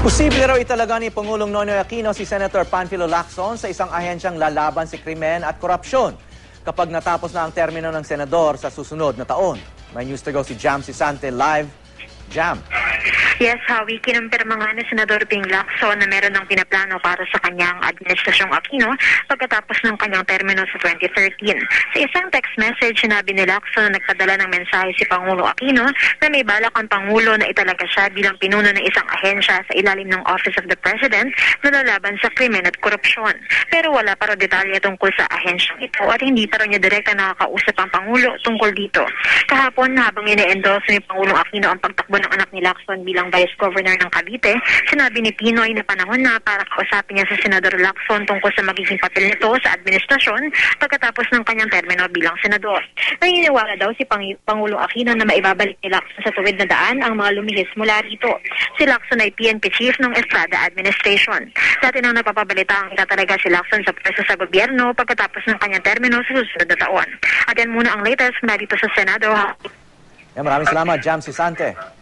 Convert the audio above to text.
Posible raw italaga ni Pangulong Noynoy Aquino si Senator Panfilo Lacson sa isang ahensyang lalaban sa krimen at korupsyon kapag natapos na ang termino ng senador sa susunod na taon. May news to go si Jam Sisante live. Jam. Yes, Howie, kinumpirma nga ni Senador Ping Lacson na meron ng pinaplano para sa kanyang administrasyong Aquino pagkatapos ng kanyang termino sa 2013. Sa isang text message, sinabi ni Lacson na nagpadala ng mensahe si Pangulo Aquino na may balak ang Pangulo na italaga siya bilang pinuno ng isang ahensya sa ilalim ng Office of the President na lalaban sa krimen at korupsyon. Pero wala pa raw detalye tungkol sa ahensyang ito at hindi pa raw niya direkta nakakausap ang Pangulo tungkol dito. Kahapon, habang ine-endorse ni Pangulong Aquino ang pagtakbo ng anak ni Lacson bilang Vice Governor ng Cavite, sinabi ni Pinoy na panahon na para kausapin niya sa Senador Lacson tungkol sa magiging papel nito sa administrasyon pagkatapos ng kanyang termino bilang senador. Naniniwala daw si Pangulong Aquino na maibabalik ni Lacson sa tuwid na daan ang mga lumihis mula rito. Si Lacson ay PNP Chief ng Estrada Administration. Dati nang napapabalita ang itatalaga si Lacson sa pwesto sa gobyerno pagkatapos ng kanyang termino sa susunod na taon. At yan muna ang latest mula dito sa Senado. Maraming salamat, Jam Sisante.